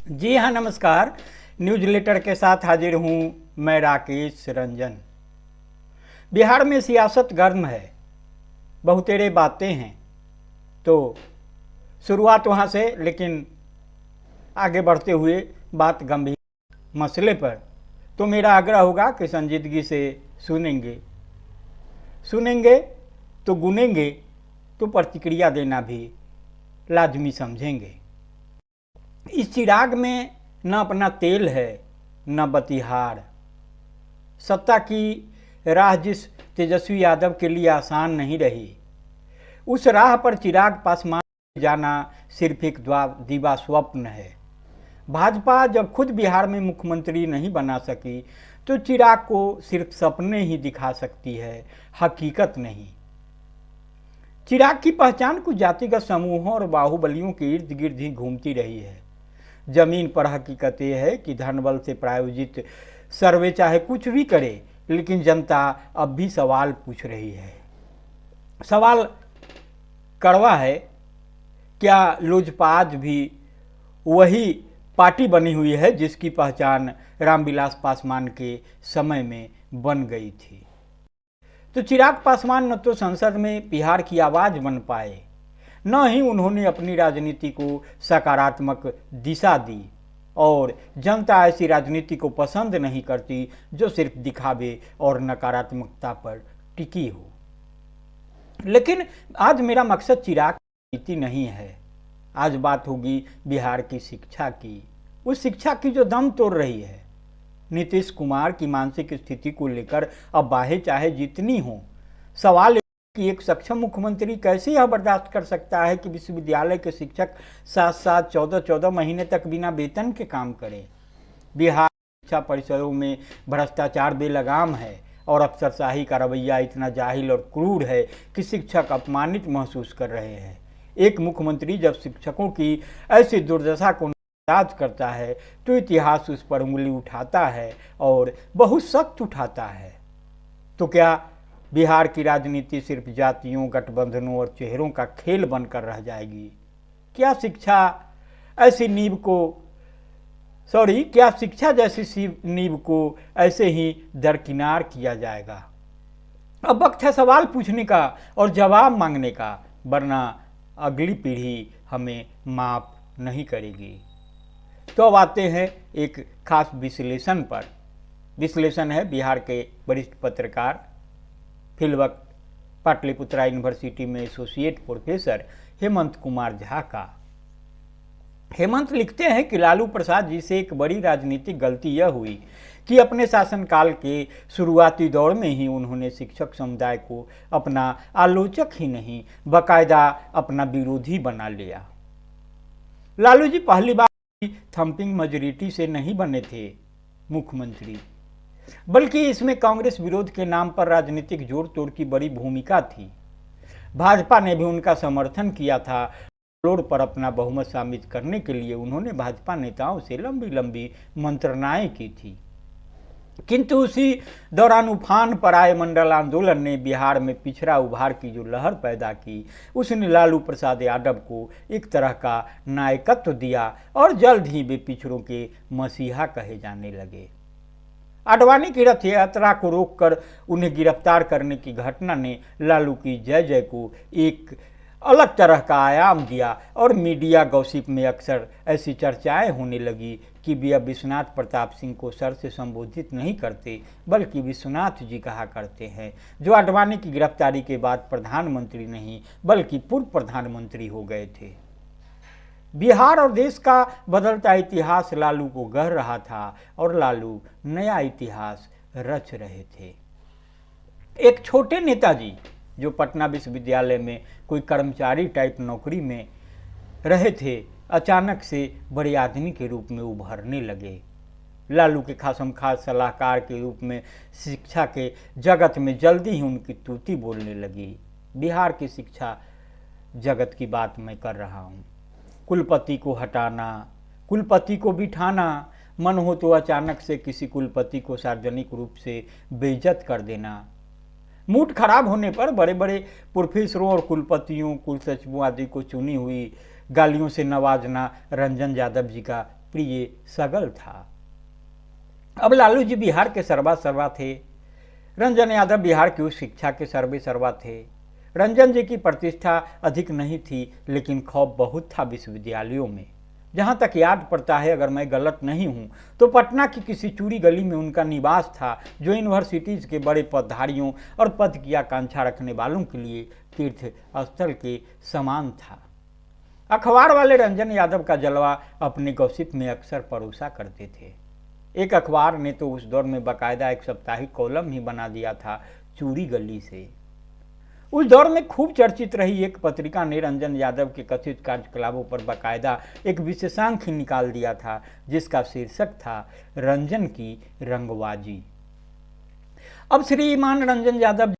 जी हाँ, नमस्कार। News letter के साथ हाजिर हूँ मैं राकेश रंजन। बिहार में सियासत गर्म है, बहुतेरे बातें हैं। तो शुरुआत वहाँ से, लेकिन आगे बढ़ते हुए बात गंभीर मसले पर। तो मेरा आग्रह होगा कि संजीदगी से सुनेंगे सुनेंगे तो गुनेंगे, तो प्रतिक्रिया देना भी लाजमी समझेंगे। इस चिराग में न अपना तेल है न बतिहार। सत्ता की राह जिस तेजस्वी यादव के लिए आसान नहीं रही, उस राह पर चिराग पासवान जाना सिर्फ एक दीवा स्वप्न है। भाजपा जब खुद बिहार में मुख्यमंत्री नहीं बना सकी, तो चिराग को सिर्फ सपने ही दिखा सकती है, हकीकत नहीं। चिराग की पहचान कुछ जातिगत समूहों और बाहुबलियों के इर्द गिर्द ही घूमती रही है। जमीन पर हकीकत यह है कि धनबल से प्रायोजित सर्वे चाहे कुछ भी करे, लेकिन जनता अब भी सवाल पूछ रही है। सवाल कड़वा है, क्या लोजपा आज भी वही पार्टी बनी हुई है जिसकी पहचान रामविलास पासवान के समय में बन गई थी? तो चिराग पासवान न तो संसद में बिहार की आवाज बन पाए, न ही उन्होंने अपनी राजनीति को सकारात्मक दिशा दी। और जनता ऐसी राजनीति को पसंद नहीं करती जो सिर्फ दिखावे और नकारात्मकता पर टिकी हो। लेकिन आज मेरा मकसद चिराग की नीति नहीं है। आज बात होगी बिहार की शिक्षा की, उस शिक्षा की जो दम तोड़ रही है। नीतीश कुमार की मानसिक स्थिति को लेकर अब बाहें चाहे जितनी हो, सवाल कि एक सक्षम मुख्यमंत्री कैसे यह बर्दाश्त कर सकता है कि विश्वविद्यालय के शिक्षक 7-7, 14-14 महीने तक बिना वेतन के काम करें। बिहार शिक्षा परिसरों में भ्रष्टाचार बेलगाम है और अफसरशाही का रवैया इतना जाहिल और क्रूर है कि शिक्षक अपमानित महसूस कर रहे हैं। एक मुख्यमंत्री जब शिक्षकों की ऐसी दुर्दशा को याद करता है तो इतिहास उस पर उंगली उठाता है और बहुत सख्त उठाता है। तो क्या बिहार की राजनीति सिर्फ जातियों, गठबंधनों और चेहरों का खेल बनकर रह जाएगी? क्या शिक्षा जैसी नींव को ऐसे ही दरकिनार किया जाएगा? अब वक्त है सवाल पूछने का और जवाब मांगने का, वरना अगली पीढ़ी हमें माफ नहीं करेगी। तो अब आते हैं एक खास विश्लेषण पर। विश्लेषण है बिहार के वरिष्ठ पत्रकार, फिलवक्त पाटलिपुत्रा यूनिवर्सिटी में एसोसिएट प्रोफेसर हेमंत कुमार झा का। हेमंत लिखते हैं कि लालू प्रसाद जी से एक बड़ी राजनीतिक गलती यह हुई कि अपने शासनकाल के शुरुआती दौर में ही उन्होंने शिक्षक समुदाय को अपना आलोचक ही नहीं, बाकायदा अपना विरोधी बना लिया। लालू जी पहली बार थंपिंग मेजॉरिटी से नहीं बने थे मुख्यमंत्री, बल्कि इसमें कांग्रेस विरोध के नाम पर राजनीतिक जोड़ तोड़ की बड़ी भूमिका थी। भाजपा ने भी उनका समर्थन किया था। फ्लोर पर अपना बहुमत साबित करने के लिए उन्होंने भाजपा नेताओं से लंबी लंबी मंत्रणाएं की थी। किंतु उसी दौरान उफान पर आए मंडल आंदोलन ने बिहार में पिछड़ा उभार की जो लहर पैदा की, उसने लालू प्रसाद यादव को एक तरह का नायकत्व दिया और जल्द ही वे पिछड़ों के मसीहा कहे जाने लगे। आडवाणी की रथ यात्रा को रोककर उन्हें गिरफ्तार करने की घटना ने लालू की जय जय को एक अलग तरह का आयाम दिया और मीडिया गॉसिप में अक्सर ऐसी चर्चाएं होने लगी कि वे अब विश्वनाथ प्रताप सिंह को सर से संबोधित नहीं करते, बल्कि विश्वनाथ जी कहा करते हैं, जो आडवाणी की गिरफ्तारी के बाद प्रधानमंत्री नहीं बल्कि पूर्व प्रधानमंत्री हो गए थे। बिहार और देश का बदलता इतिहास लालू को गढ़ रहा था और लालू नया इतिहास रच रहे थे। एक छोटे नेताजी जो पटना विश्वविद्यालय में कोई कर्मचारी टाइप नौकरी में रहे थे, अचानक से बड़े आदमी के रूप में उभरने लगे। लालू के खासम खास सलाहकार के रूप में शिक्षा के जगत में जल्दी ही उनकी तूती बोलने लगी। बिहार की शिक्षा जगत की बात मैं कर रहा हूँ। कुलपति को हटाना, कुलपति को बिठाना, मन हो तो अचानक से किसी कुलपति को सार्वजनिक रूप से बेइज्जत कर देना, मूड खराब होने पर बड़े बड़े प्रोफेसरों और कुलपतियों, कुलसचिवों आदि को चुनी हुई गालियों से नवाजना रंजन यादव जी का प्रिय सगल था। अब लालू जी बिहार के सर्वा सर्वा थे। रंजन यादव बिहार की उच्च शिक्षा के सर्वे सर्वा थे। रंजन जी की प्रतिष्ठा अधिक नहीं थी, लेकिन खौफ बहुत था विश्वविद्यालयों में। जहाँ तक याद पड़ता है, अगर मैं गलत नहीं हूँ, तो पटना की किसी चूड़ी गली में उनका निवास था, जो यूनिवर्सिटीज़ के बड़े पदधारियों और पद की आकांक्षा रखने वालों के लिए तीर्थ स्थल के समान था। अखबार वाले रंजन यादव का जलवा अपने गॉसिप में अक्सर परोसा करते थे। एक अखबार ने तो उस दौर में बाकायदा एक साप्ताहिक कॉलम ही बना दिया था चूड़ी गली से। उस दौर में खूब चर्चित रही एक पत्रिका ने रंजन यादव के कथित कार्यकलापों पर बाकायदा एक विशेषांक ही निकाल दिया था, जिसका शीर्षक था रंजन की रंगबाजी। अब श्रीमान रंजन यादव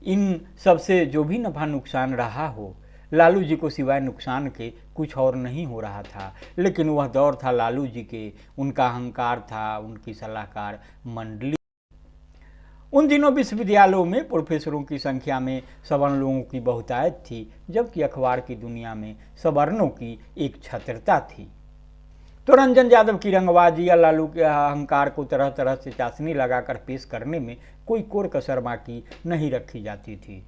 इन सबसे जो भी नफा नुकसान रहा हो, लालू जी को सिवाय नुकसान के कुछ और नहीं हो रहा था। लेकिन वह दौर था लालू जी के, उनका अहंकार था, उनकी सलाहकार मंडली। उन दिनों विश्वविद्यालयों में प्रोफेसरों की संख्या में सवर्ण लोगों की बहुतायत थी, जबकि अखबार की दुनिया में सवर्णों की एक छत्रता थी। तो रंजन यादव की रंगबाजी या लालू के अहंकार को तरह तरह से चाशनी लगाकर पेश करने में कोई कोर कसर बाकी नहीं रखी जाती थी।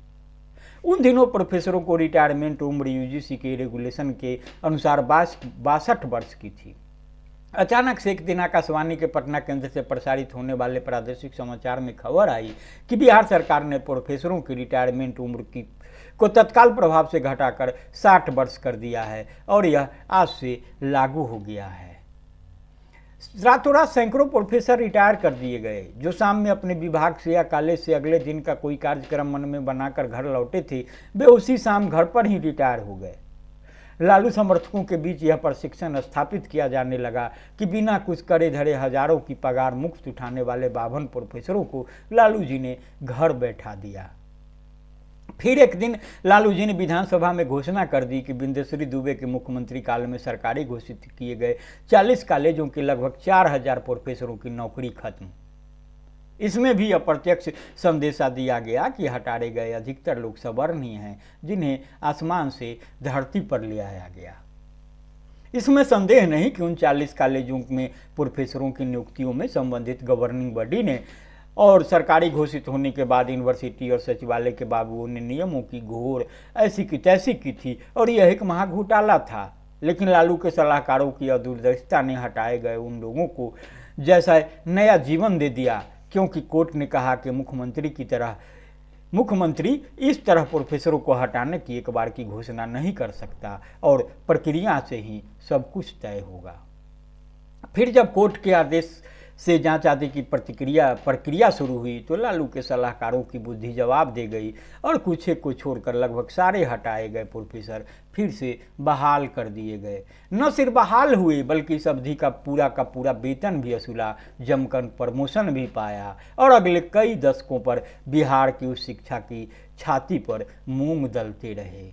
उन दिनों प्रोफेसरों को रिटायरमेंट उम्र यूजीसी के रेगुलेशन के अनुसार 62 वर्ष की थी। अचानक से एक दिन आकाशवाणी के पटना केंद्र से प्रसारित होने वाले प्रादेशिक समाचार में खबर आई कि बिहार सरकार ने प्रोफेसरों की रिटायरमेंट उम्र को तत्काल प्रभाव से घटाकर 60 वर्ष कर दिया है और यह आज से लागू हो गया है। रातों रात सैकड़ों प्रोफेसर रिटायर कर दिए गए। जो शाम में अपने विभाग से या कॉलेज से अगले दिन का कोई कार्यक्रम मन में बनाकर घर लौटे थे, वे उसी शाम घर पर ही रिटायर हो गए। लालू समर्थकों के बीच यह प्रशिक्षण स्थापित किया जाने लगा कि बिना कुछ करे धरे हजारों की पगार मुफ्त उठाने वाले 52 प्रोफेसरों को लालू जी ने घर बैठा दिया। फिर एक दिन लालू जी ने विधानसभा में घोषणा कर दी कि बिंदेश्वरी दुबे के मुख्यमंत्री काल में सरकारी घोषित किए गए 40 कॉलेजों के लगभग 4000 प्रोफेसरों की नौकरी खत्म। इसमें भी अप्रत्यक्ष संदेशा दिया गया कि हटाए गए अधिकतर लोग सवर्ण ही हैं, जिन्हें आसमान से धरती पर ले आया गया। इसमें संदेह नहीं कि उन 40 कॉलेजों में प्रोफेसरों की नियुक्तियों में संबंधित गवर्निंग बॉडी ने और सरकारी घोषित होने के बाद यूनिवर्सिटी और सचिवालय के बाबुओं ने नियमों की घोर ऐसी की तैसी की थी और यह एक महाघोटाला था। लेकिन लालू के सलाहकारों की अदूरदर्शिता ने हटाए गए उन लोगों को जैसा नया जीवन दे दिया, क्योंकि कोर्ट ने कहा कि मुख्यमंत्री इस तरह प्रोफेसरों को हटाने की एक बार की घोषणा नहीं कर सकता और प्रक्रिया से ही सब कुछ तय होगा। फिर जब कोर्ट के आदेश से जांच आदि की प्रक्रिया शुरू हुई तो लालू के सलाहकारों की बुद्धि जवाब दे गई और कुछ एक को छोड़कर लगभग सारे हटाए गए प्रोफेसर फिर से बहाल कर दिए गए। न सिर्फ बहाल हुए बल्कि इस अवधि का पूरा वेतन भी वसूला, जमकर प्रमोशन भी पाया और अगले कई दशकों पर बिहार की उस शिक्षा की छाती पर मूंग दलते रहे।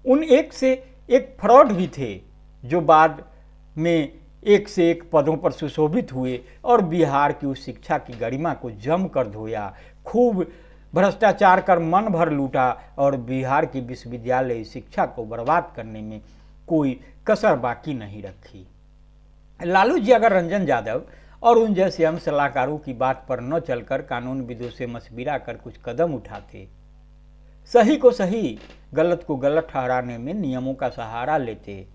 उन एक से एक फ्रॉड भी थे जो बाद में एक से एक पदों पर सुशोभित हुए और बिहार की उस शिक्षा की गरिमा को जमकर धोया, खूब भ्रष्टाचार कर मन भर लूटा और बिहार की विश्वविद्यालय शिक्षा को बर्बाद करने में कोई कसर बाकी नहीं रखी। लालू जी अगर रंजन यादव और उन जैसे हम सलाहकारों की बात पर न चलकर कानूनविदों से मशविरा कर कुछ कदम उठाते, सही को सही गलत को गलत ठहराने में नियमों का सहारा लेते,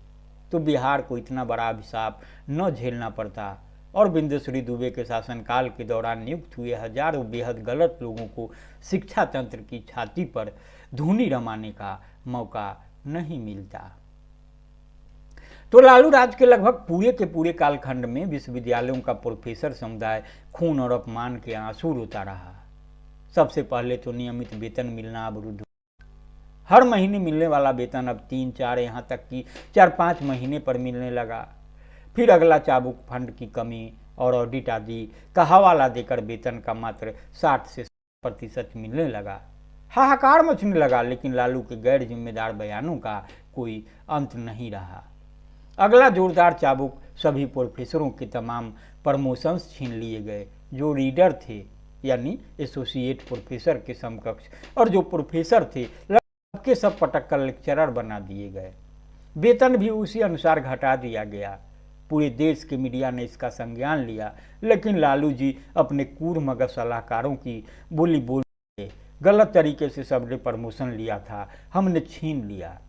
तो बिहार को इतना बड़ा अभिशाप न झेलना पड़ता और बिंदेश्वरी दुबे के शासनकाल के दौरान नियुक्त हुए हजारों बेहद गलत लोगों को शिक्षा तंत्र की छाती पर धूनी रमाने का मौका नहीं मिलता। तो लालू राज के लगभग पूरे के पूरे कालखंड में विश्वविद्यालयों का प्रोफेसर समुदाय खून और अपमान के आंसू रोता रहा। सबसे पहले तो नियमित वेतन मिलना अवरुद्ध। हर महीने मिलने वाला वेतन अब 3-4 यहाँ तक कि 4-5 महीने पर मिलने लगा। फिर अगला चाबुक फंड की कमी और ऑडिट आदि का हवाला देकर वेतन का मात्र 60 से 70% मिलने लगा। हाहाकार मचने लगा, लेकिन लालू के गैर जिम्मेदार बयानों का कोई अंत नहीं रहा। अगला जोरदार चाबुक सभी प्रोफेसरों के तमाम प्रमोशंस छीन लिए गए जो रीडर थे, यानी एसोसिएट प्रोफेसर के समकक्ष, और जो प्रोफेसर थे के सब पटक कर लेक्चरर बना दिए गए। वेतन भी उसी अनुसार घटा दिया गया। पूरे देश के मीडिया ने इसका संज्ञान लिया, लेकिन लालू जी अपने कूर सलाहकारों की बोली बोल के गलत तरीके से सबने प्रमोशन लिया था, हमने छीन लिया।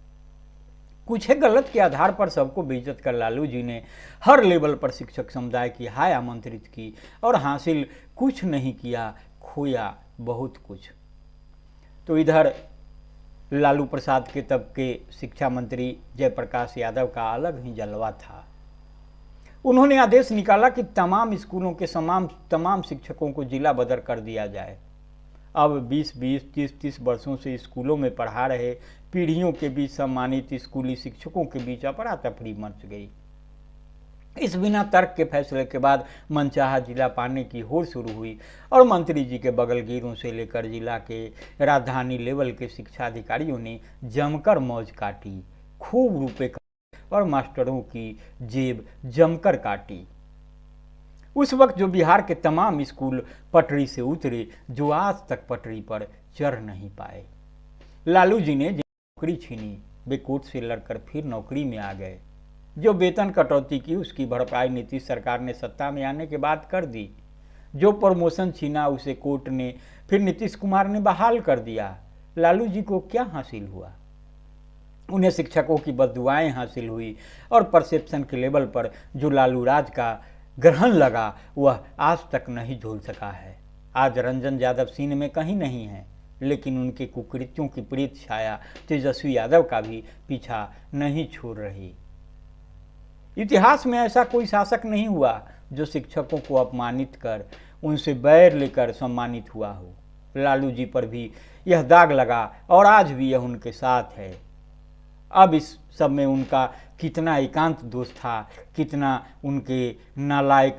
कुछ है गलत के आधार पर सबको बेइज्जत कर लालू जी ने हर लेवल पर शिक्षक समुदाय की हाय आमंत्रित की और हासिल कुछ नहीं किया, खोया बहुत कुछ। तो इधर लालू प्रसाद के तब के शिक्षा मंत्री जयप्रकाश यादव का अलग ही जलवा था। उन्होंने आदेश निकाला कि तमाम स्कूलों के तमाम शिक्षकों को जिला बदर कर दिया जाए। अब 20-20, 30-30 वर्षों से स्कूलों में पढ़ा रहे पीढ़ियों के बीच सम्मानित स्कूली शिक्षकों के बीच अफरा तफरी मच गई। इस बिना तर्क के फैसले के बाद मनचाहा जिला पाने की होड़ शुरू हुई और मंत्री जी के बगलगीरों से लेकर जिला के राजधानी लेवल के शिक्षा अधिकारियों ने जमकर मौज काटी, खूब रुपए काटे और मास्टरों की जेब जमकर काटी। उस वक्त जो बिहार के तमाम स्कूल पटरी से उतरे, जो आज तक पटरी पर चढ़ नहीं पाए। लालू जी ने नौकरी छीनी, वे कोर्ट से लड़कर फिर नौकरी में आ गए। जो वेतन कटौती की उसकी भरपाई नीतीश सरकार ने सत्ता में आने के बाद कर दी। जो प्रमोशन छीना उसे कोर्ट ने फिर नीतीश कुमार ने बहाल कर दिया। लालू जी को क्या हासिल हुआ? उन्हें शिक्षकों की बददुआएं हासिल हुई और परसेप्शन के लेवल पर जो लालू राज का ग्रहण लगा वह आज तक नहीं धुल सका है। आज रंजन यादव सीन में कहीं नहीं है, लेकिन उनके कुकृत्यों की प्रीत छाया तेजस्वी यादव का भी पीछा नहीं छोड़ रही। इतिहास में ऐसा कोई शासक नहीं हुआ जो शिक्षकों को अपमानित कर उनसे बैर लेकर सम्मानित हुआ हो। लालू जी पर भी यह दाग लगा और आज भी यह उनके साथ है। अब इस सब में उनका कितना एकांत दोष था, कितना उनके नालायक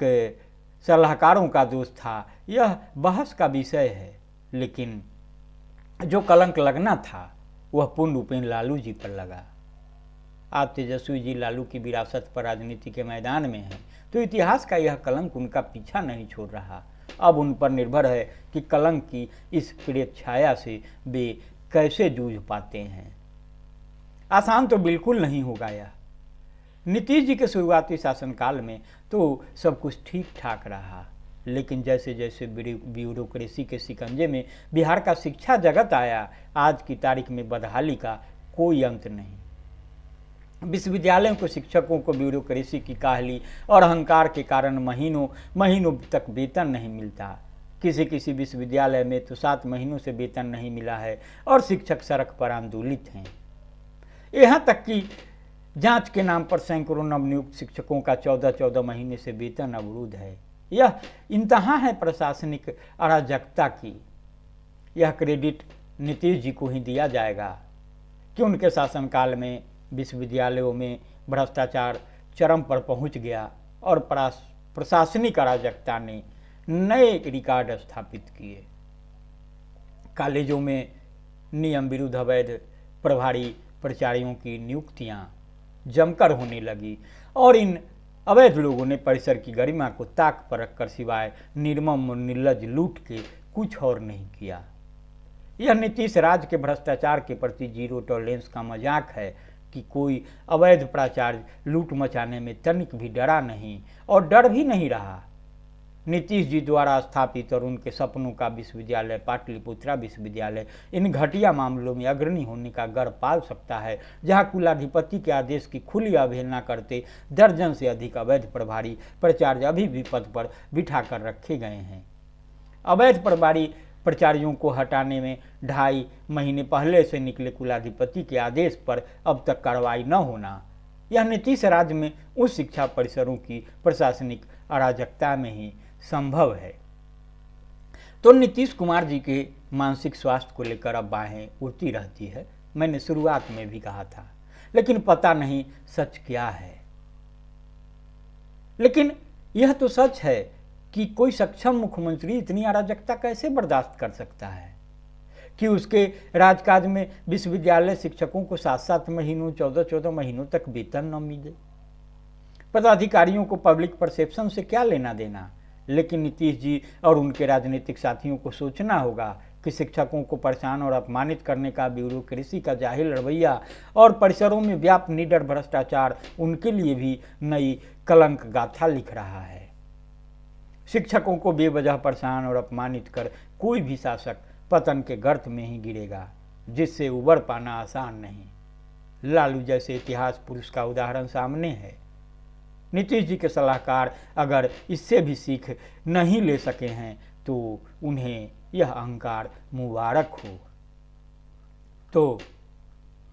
सलाहकारों का दोष था, यह बहस का विषय है। लेकिन जो कलंक लगना था वह पूर्ण रूपेण लालू जी पर लगा। आज तेजस्वी जी लालू की विरासत पर राजनीति के मैदान में हैं, तो इतिहास का यह कलंक उनका पीछा नहीं छोड़ रहा। अब उन पर निर्भर है कि कलंक की इस प्रेत छाया से वे कैसे जूझ पाते हैं। आसान तो बिल्कुल नहीं होगा यह। नीतीश जी के शुरुआती शासनकाल में तो सब कुछ ठीक ठाक रहा, लेकिन जैसे जैसे ब्यूरोक्रेसी के शिकंजे में बिहार का शिक्षा जगत आया, आज की तारीख में बदहाली का कोई अंत नहीं। विश्वविद्यालयों के शिक्षकों को ब्यूरोक्रेसी की काहली और अहंकार के कारण महीनों महीनों तक वेतन नहीं मिलता। किसी विश्वविद्यालय में तो 7 महीनों से वेतन नहीं मिला है और शिक्षक सड़क पर आंदोलित हैं। यहाँ तक कि जांच के नाम पर सैकड़ों नवनियुक्त शिक्षकों का 14-14 महीने से वेतन अवरुद्ध है। यह इंतहा है प्रशासनिक अराजकता की। यह क्रेडिट नीतीश जी को ही दिया जाएगा कि उनके शासनकाल में विश्वविद्यालयों में भ्रष्टाचार चरम पर पहुंच गया और प्रशासनिक अराजकता ने नए रिकॉर्ड स्थापित किए। कॉलेजों में नियम विरुद्ध अवैध प्रभारी प्राचार्यों की नियुक्तियां जमकर होने लगी और इन अवैध लोगों ने परिसर की गरिमा को ताक पर रखकर सिवाय निर्मम और निर्लज लूट के कुछ और नहीं किया। यह नीतीश राज के भ्रष्टाचार के प्रति जीरो टॉलरेंस का मजाक है कि कोई अवैध प्राचार्य लूट मचाने में तनिक भी डरा नहीं और डर भी नहीं रहा। नीतीश जी द्वारा स्थापित और उनके सपनों का विश्वविद्यालय पाटलिपुत्रा विश्वविद्यालय इन घटिया मामलों में अग्रणी होने का गर्व पाल सकता है, जहां कुलाधिपति के आदेश की खुली अवहेलना करते दर्जन से अधिक अवैध प्रभारी प्राचार्य अभी भी पद पर बिठा कर रखे गए हैं। अवैध प्रभारी प्राचार्यों को हटाने में 2.5 महीने पहले से निकले कुलाधिपति के आदेश पर अब तक कार्रवाई न होना, यह नीतीश राज में उस शिक्षा परिसरों की प्रशासनिक अराजकता में ही संभव है। तो नीतीश कुमार जी के मानसिक स्वास्थ्य को लेकर अब बाहें उड़ती रहती है। मैंने शुरुआत में भी कहा था, लेकिन पता नहीं सच क्या है। लेकिन यह तो सच है कि कोई सक्षम मुख्यमंत्री इतनी अराजकता कैसे बर्दाश्त कर सकता है कि उसके राजकाज में विश्वविद्यालय शिक्षकों को 7-7 महीनों 14-14 महीनों तक वेतन न मिले। पदाधिकारियों को पब्लिक परसेप्शन से क्या लेना देना, लेकिन नीतीश जी और उनके राजनीतिक साथियों को सोचना होगा कि शिक्षकों को परेशान और अपमानित करने का ब्यूरोक्रेसी का जाहिल रवैया और परिसरों में व्याप्त निडर भ्रष्टाचार उनके लिए भी नई कलंक गाथा लिख रहा है। शिक्षकों को बेवजह परेशान और अपमानित कर कोई भी शासक पतन के गर्त में ही गिरेगा, जिससे उबर पाना आसान नहीं। लालू जैसे इतिहास पुरुष का उदाहरण सामने है। नीतीश जी के सलाहकार अगर इससे भी सीख नहीं ले सके हैं तो उन्हें यह अहंकार मुबारक हो। तो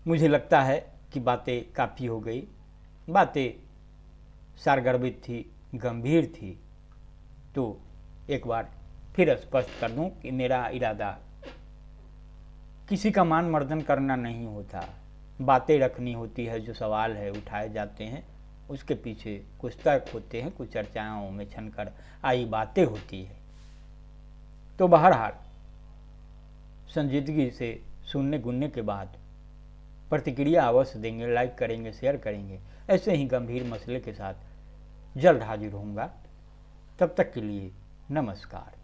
मुझे लगता है कि बातें काफ़ी हो गई, बातें सारगर्भित थी, गंभीर थी। तो एक बार फिर स्पष्ट कर दूं कि मेरा इरादा किसी का मान मर्दन करना नहीं होता। बातें रखनी होती है, जो सवाल है उठाए जाते हैं, उसके पीछे कुछ तर्क होते हैं, कुछ चर्चाओं में छनकर आई बातें होती है। तो बहरहाल संजीदगी से सुनने गुनने के बाद प्रतिक्रिया अवश्य देंगे, लाइक करेंगे, शेयर करेंगे। ऐसे ही गंभीर मसले के साथ जल्द हाजिर होऊंगा। तब तक के लिए नमस्कार।